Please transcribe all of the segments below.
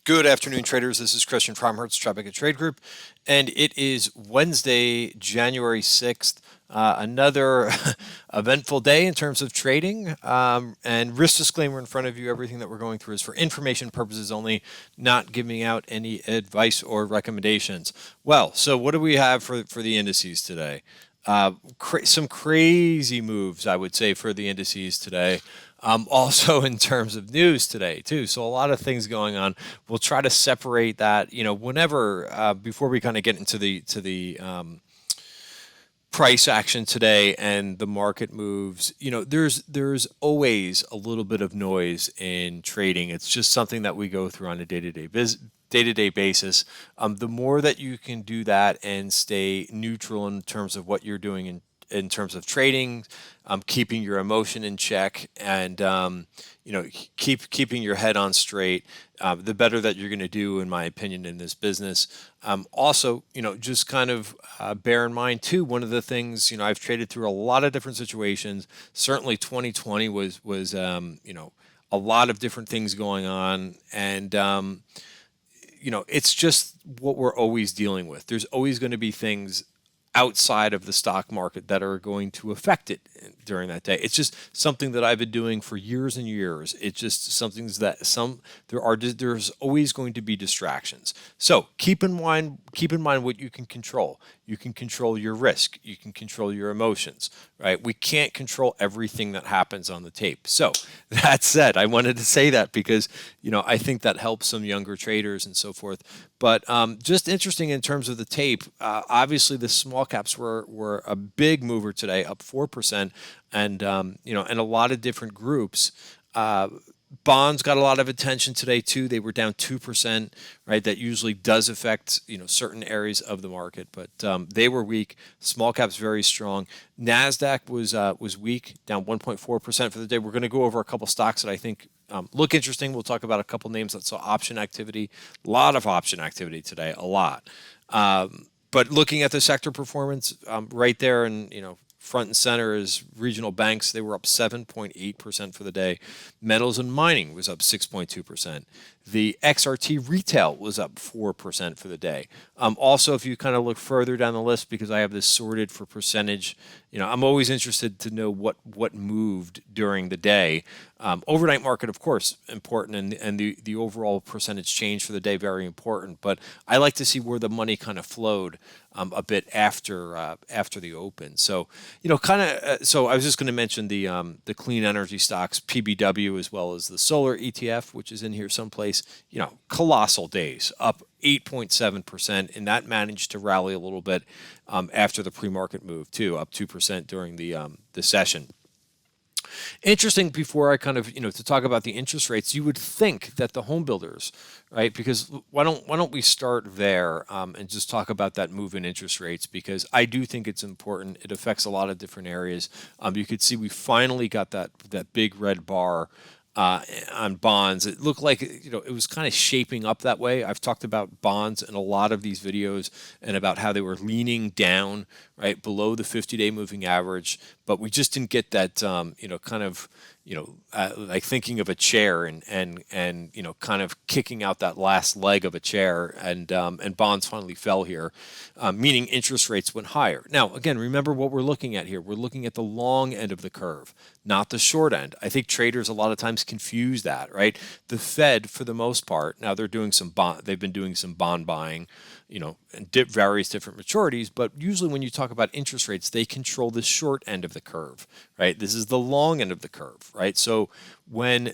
Good afternoon, traders. This is Christian from Untitled Trade Group, and it is Wednesday, January 6th. Another eventful day in terms of trading. And risk disclaimer in front of you, everything that we're going through is for information purposes only, not giving out any advice or recommendations. Well, so what do we have for the indices today? Some crazy moves, I would say, for the indices today. Also in terms of news today too. So a lot of things going on. We'll try to separate that, whenever before we kind of get into the price action today and the market moves. There's always a little bit of noise in trading. It's just something that we go through on a day-to-day basis. The more that you can do that and stay neutral in terms of what you're doing in terms of trading, keeping your emotion in check, and keeping your head on straight, the better that you're going to do, in my opinion, in this business. Also, just kind of bear in mind too. One of the things, I've traded through a lot of different situations. Certainly, 2020 was a lot of different things going on, and it's just what we're always dealing with. There's always going to be things outside of the stock market that are going to affect it during that day. It's just something that I've been doing for years and years. It's just something that there's always going to be distractions. So keep in mind what you can control. You can control your risk. You can control your emotions, right? We can't control everything that happens on the tape. So that said, I wanted to say that because, I think that helps some younger traders and so forth. But just interesting in terms of the tape, obviously the small caps were a big mover today, up 4%, and and a lot of different groups. Bonds got a lot of attention today too. They were down 2%, right? That usually does affect certain areas of the market, but they were weak. Small caps very strong. Nasdaq was weak, down 1.4% for the day. We're going to go over a couple stocks that I think look interesting. We'll talk about a couple names that saw option activity. A lot of option activity today, a lot. But looking at the sector performance, right there, and front and center is regional banks. They were up 7.8% for the day. Metals and mining was up 6.2%. The XRT retail was up 4% for the day. Also, if you kind of look further down the list, because I have this sorted for percentage, I'm always interested to know what moved during the day. Overnight market, of course, important, and the overall percentage change for the day, very important. But I like to see where the money kind of flowed a bit after the open. So so I was just going to mention the clean energy stocks, PBW, as well as the solar ETF, which is in here someplace. Colossal days, up 8.7%, and that managed to rally a little bit after the pre-market move too, up 2% during the session. Interesting, before I kind of, to talk about the interest rates, you would think that the home builders, right? Because why don't we start there and just talk about that move in interest rates? Because I do think it's important. It affects a lot of different areas. You could see we finally got that big red bar on bonds. It looked like it was kind of shaping up that way. I've talked about bonds in a lot of these videos and about how they were leaning down right below the 50-day moving average, but we just didn't get that kind of like thinking of a chair and kind of kicking out that last leg of a chair, and bonds finally fell here, meaning interest rates went higher. Now, again, remember what we're looking at here. We're looking at the long end of the curve, not the short end. I think traders a lot of times confuse that, right? The Fed, for the most part, now they've been doing some bond buying, and various different maturities, but usually when you talk about interest rates, they control the short end of the curve, right? This is the long end of the curve, right? So when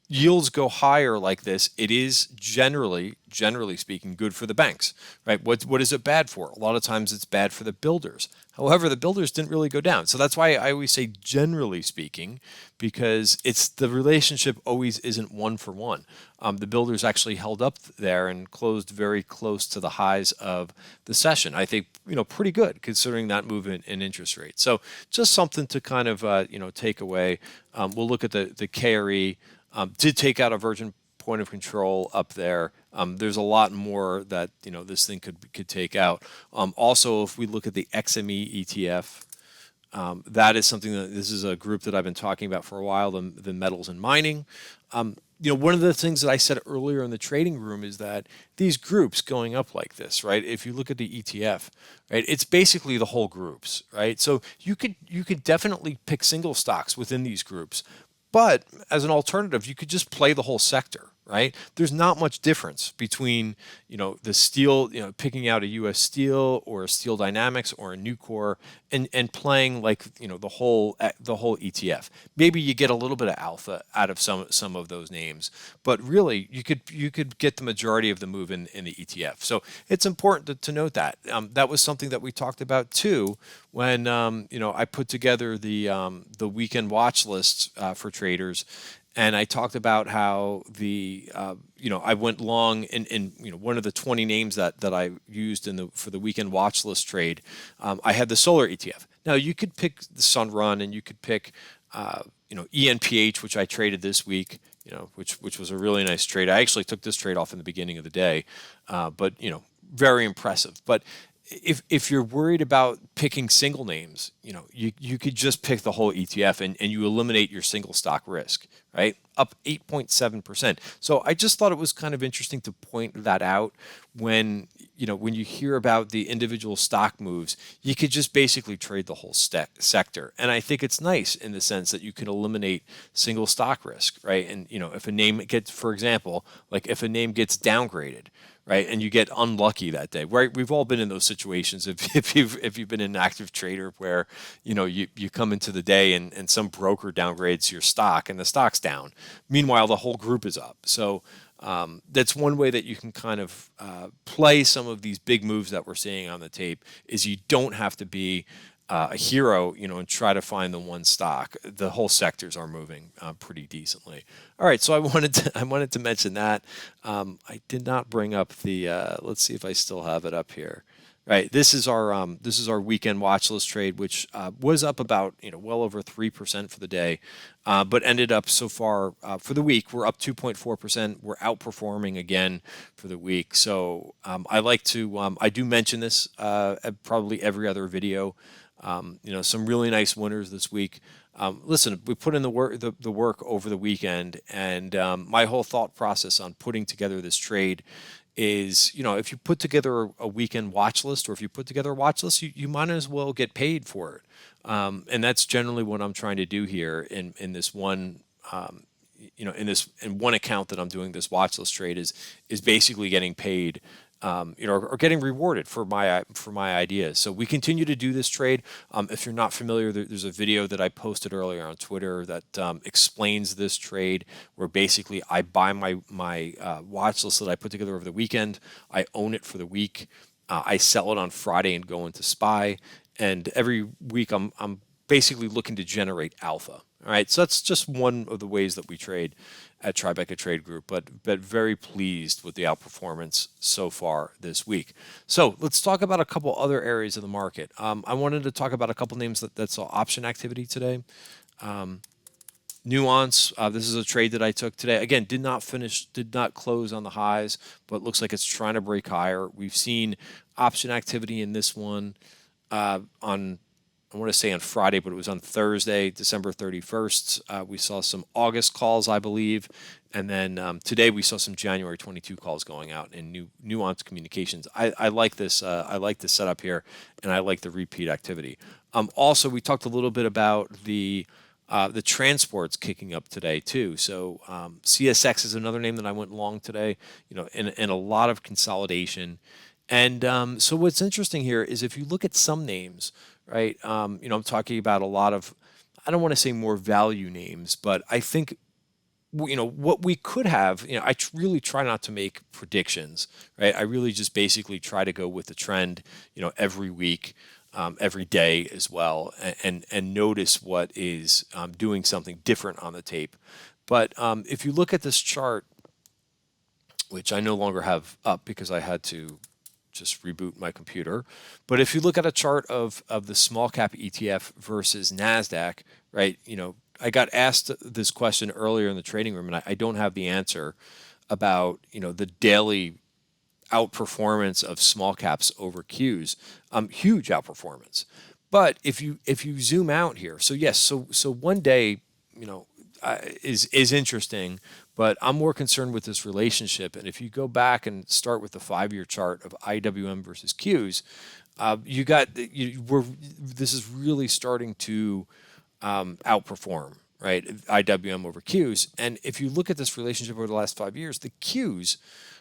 yields go higher like this, it is generally speaking, good for the banks, right? What is it bad for? A lot of times it's bad for the builders. However, the builders didn't really go down. So that's why I always say generally speaking, because the relationship always isn't one for one. The builders actually held up there and closed very close to the highs of the session. I think, pretty good considering that movement in interest rates. So just something to kind of, take away. We'll look at the KRE. Did take out a Virgin point of control up there. There's a lot more that this thing could take out. Also, if we look at the XME ETF, that is something this is a group that I've been talking about for a while. The metals and mining. one of the things that I said earlier in the trading room is that these groups going up like this, right? If you look at the ETF, right, it's basically the whole groups, right? So you could definitely pick single stocks within these groups, but as an alternative, you could just play the whole sector, right? There's not much difference between, the steel, picking out a U.S. Steel or a Steel Dynamics or a Nucor and playing like, the whole ETF. Maybe you get a little bit of alpha out of some of those names, but really you could get the majority of the move in the ETF. So it's important to note that. That was something that we talked about too when I put together the weekend watch lists for traders, and I talked about how I went long in one of the 20 names that I used for the weekend watch list trade. I had the solar ETF. Now you could pick the Sunrun, and you could pick ENPH, which I traded this week. Which was a really nice trade. I actually took this trade off in the beginning of the day, but very impressive. But if you're worried about picking single names, you could just pick the whole ETF, and you eliminate your single stock risk, right? Up 8.7%. So I just thought it was kind of interesting to point that out when you hear about the individual stock moves, you could just basically trade the whole sector. And I think it's nice in the sense that you can eliminate single stock risk, right? And if a name gets, for example, like if a name gets downgraded, right, and you get unlucky that day, right? We've all been in those situations. If you've been an active trader where you come into the day and some broker downgrades your stock and the stock's down, meanwhile the whole group is up. So that's one way that you can kind of play some of these big moves that we're seeing on the tape. Is you don't have to be a hero, and try to find the one stock. The whole sectors are moving pretty decently. All right, so I wanted to mention that. I did not bring up the. Let's see if I still have it up here. Right, this is our weekend watch list trade, which was up about well over 3% for the day, but ended up so far for the week we're up 2.4%. We're outperforming again for the week. So I do mention this at probably every other video. Some really nice winners this week. Listen, we put in the work over the weekend, and my whole thought process on putting together this trade is, if you put together a weekend watch list, or if you put together a watch list, you might as well get paid for it. And that's generally what I'm trying to do here in this one. In one account that I'm doing this watch list trade is basically getting paid, or getting rewarded for my ideas. So we continue to do this trade. If you're not familiar, there's a video that I posted earlier on Twitter that explains this trade, where basically I buy my watch list that I put together over the weekend. I own it for the week. I sell it on Friday and go into SPY. And every week I'm basically looking to generate alpha. All right, so that's just one of the ways that we trade at Tribeca Trade Group, but very pleased with the outperformance so far this week. So let's talk about a couple other areas of the market. I wanted to talk about a couple names that saw option activity today. Nuance. This is a trade that I took today. Again, did not close on the highs, but looks like it's trying to break higher. We've seen option activity in this one on, I want to say on Friday, but it was on Thursday, December 31st. We saw some August calls, I believe. And then today we saw some January 22 calls going out in Nuance Communications. I like this. I like the setup here, and I like the repeat activity. Also, we talked a little bit about the transports kicking up today too. So CSX is another name that I went long today. In a lot of consolidation. And so what's interesting here is if you look at some names, right? I'm talking about a lot of, I don't want to say more value names, but I think what we could have. Really try not to make predictions, right? I really just basically try to go with the trend, every week. Every day as well, and notice what is doing something different on the tape. But if you look at this chart, which I no longer have up because I had to just reboot my computer. But if you look at a chart of the small cap ETF versus NASDAQ, right, I got asked this question earlier in the trading room, and I don't have the answer about, the daily outperformance of small caps over Qs. Huge outperformance. But if you zoom out here, so yes, so one day, is interesting, But I'm more concerned with this relationship. And if you go back and start with the 5-year chart of IWM versus Qs, this is really starting to outperform, right? IWM over Qs. And if you look at this relationship over the last 5 years, the Qs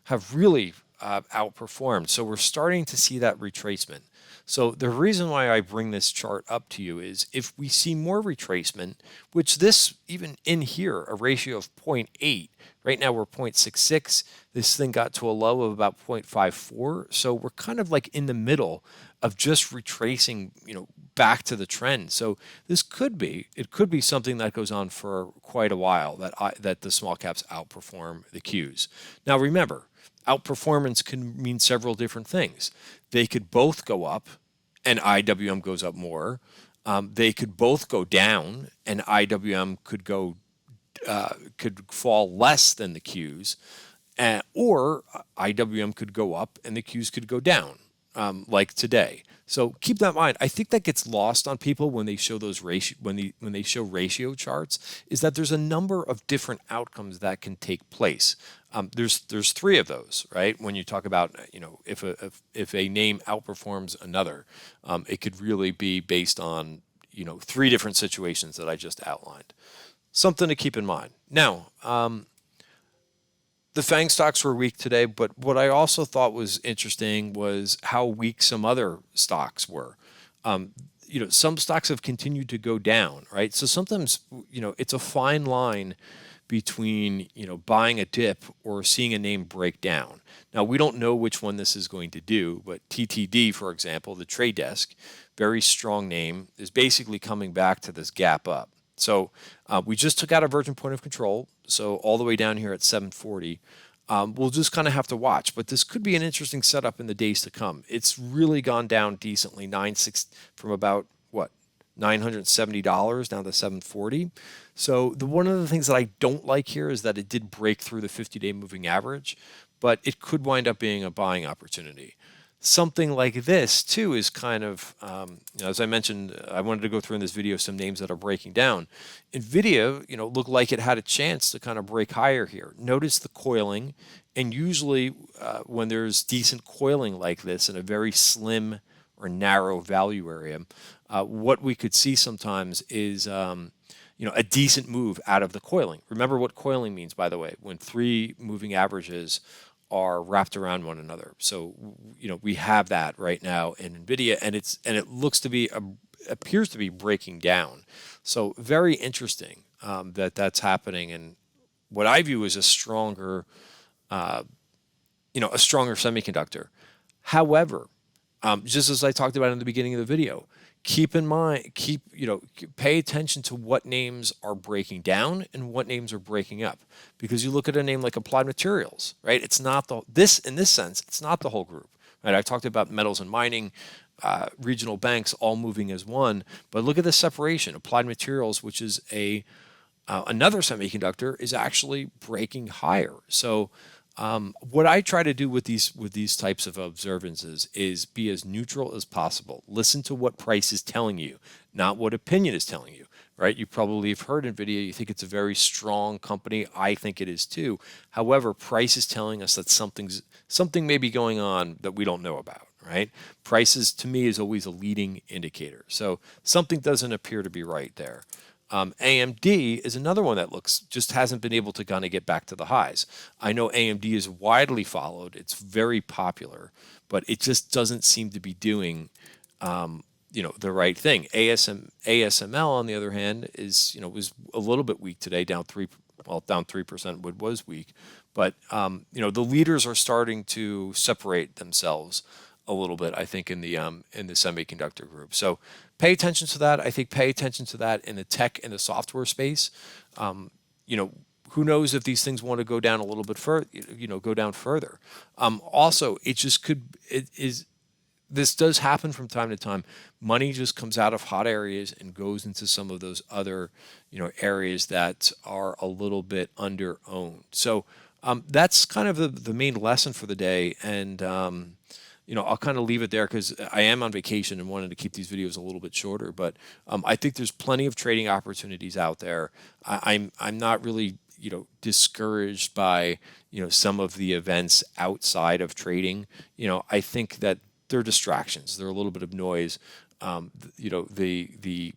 have really outperformed. So we're starting to see that retracement. So the reason why I bring this chart up to you is if we see more retracement, which this, even in here, a ratio of 0.8, right now we're 0.66. This thing got to a low of about 0.54. So we're kind of like in the middle of just retracing, back to the trend. So it could be something that goes on for quite a while, that the small caps outperform the Qs. Now remember, outperformance can mean several different things. They could both go up and IWM goes up more. They could both go down and IWM could fall less than the Qs, or IWM could go up and the Qs could go down, like today. So keep that in mind. I think that gets lost on people when they show those when they show ratio charts, is that there's a number of different outcomes that can take place. There's 3 of those, right? When you talk about, if a name outperforms another, it could really be based on 3 different situations that I just outlined. Something to keep in mind. Now, the FANG stocks were weak today, but what I also thought was interesting was how weak some other stocks were. Some stocks have continued to go down, right? So sometimes, it's a fine line between, buying a dip or seeing a name break down. Now, we don't know which one this is going to do, but TTD, for example, the trade desk, very strong name, is basically coming back to this gap up. So we just took out a virgin point of control, so all the way down here at 740. We'll just kind of have to watch, but this could be an interesting setup in the days to come. It's really gone down decently, from about $970 down to 740. So one of the things that I don't like here is that it did break through the 50-day moving average, but it could wind up being a buying opportunity. Something like this too is kind of, as I mentioned, I wanted to go through in this video some names that are breaking down. Nvidia, looked like it had a chance to kind of break higher here. Notice the coiling, and usually when there's decent coiling like this in a very slim or narrow value area, what we could see sometimes is a decent move out of the coiling. Remember what coiling means, by the way, when 3 moving averages are wrapped around one another. So, we have that right now in Nvidia, and it appears to be breaking down. So very interesting that's happening, and what I view as a stronger semiconductor. However, just as I talked about in the beginning of the video, keep in mind, pay attention to what names are breaking down and what names are breaking up. Because you look at a name like Applied Materials, right? It's not in this sense, it's not the whole group, right? I talked about metals and mining, regional banks all moving as one, but look at the separation. Applied Materials, which is another semiconductor, is actually breaking higher. So what I try to do with these types of observances is be as neutral as possible. Listen to what price is telling you, not what opinion is telling you, right? You probably have heard Nvidia. You think it's a very strong company. I think it is too. However, price is telling us that something may be going on that we don't know about, right? Prices, to me, is always a leading indicator. So something doesn't appear to be right there. AMD is another one that just hasn't been able to kind of get back to the highs. I know AMD is widely followed. It's very popular, but it just doesn't seem to be doing, the right thing. ASML, on the other hand, was a little bit weak today, down 3%, what was weak. But, the leaders are starting to separate themselves a little bit, I think, in the semiconductor group. So pay attention to that. I think pay attention to that in the tech and the software space. Who knows if these things want to go down a little bit further, go down further. Also, this does happen from time to time. Money just comes out of hot areas and goes into some of those other, areas that are a little bit under owned. So that's kind of the main lesson for the day. And, I'll kind of leave it there because I am on vacation and wanted to keep these videos a little bit shorter. But I think there's plenty of trading opportunities out there. I'm not really, discouraged by, some of the events outside of trading. I think that they're distractions. They're a little bit of noise. The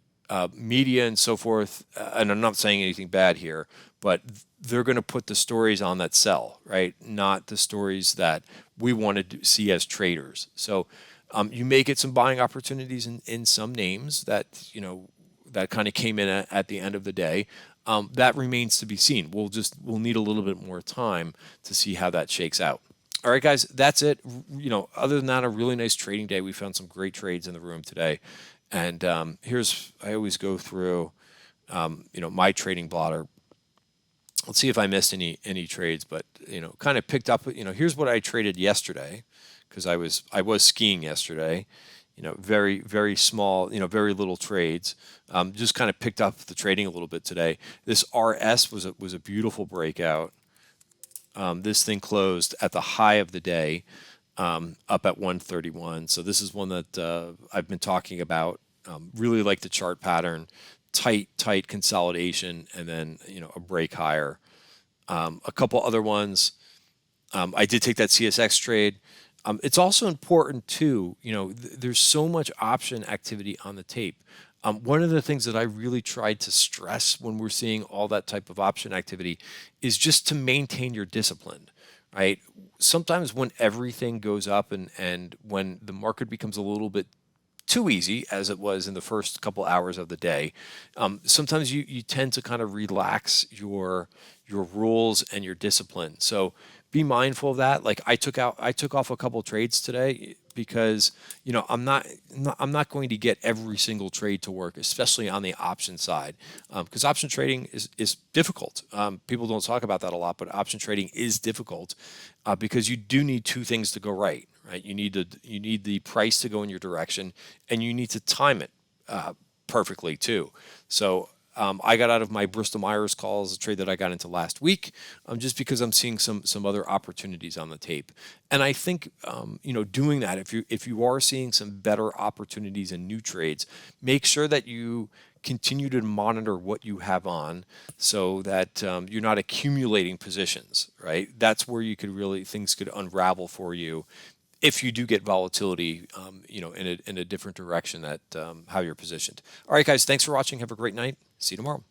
media and so forth, and I'm not saying anything bad here, but they're going to put the stories on that sell, right? Not the stories that we want to see as traders. So you may get some buying opportunities in some names that kind of came in at the end of the day. That remains to be seen. We'll need a little bit more time to see how that shakes out. All right, guys, that's it. Other than that, a really nice trading day. We found some great trades in the room today. And I always go through, my trading blotter. Let's see if I missed any trades, but kind of picked up. Here's what I traded yesterday, because I was skiing yesterday. Very very small, very little trades. Just kind of picked up the trading a little bit today. This RS was a beautiful breakout. This thing closed at the high of the day, up at 131. So this is one that I've been talking about. Really like the chart pattern, tight consolidation, and then a break higher. A couple other ones. I did take that CSX trade. It's also important too. There's so much option activity on the tape. One of the things that I really tried to stress when we're seeing all that type of option activity is just to maintain your discipline, right? Sometimes when everything goes up and when the market becomes a little bit too easy, as it was in the first couple hours of the day, sometimes you tend to kind of relax your rules and your discipline. So be mindful of that. Like I took off a couple trades today because I'm not going to get every single trade to work, especially on the option side, because option trading is difficult. People don't talk about that a lot, but option trading is difficult because you do need two things to go right. Right, you need the price to go in your direction, and you need to time it perfectly too. So I got out of my Bristol Myers calls, a trade that I got into last week, just because I'm seeing some other opportunities on the tape. And I think doing that, if you are seeing some better opportunities and new trades, make sure that you continue to monitor what you have on, so that you're not accumulating positions. Right, that's where things could unravel for you if you do get volatility, in a different direction at how you're positioned. All right, guys, thanks for watching. Have a great night. See you tomorrow.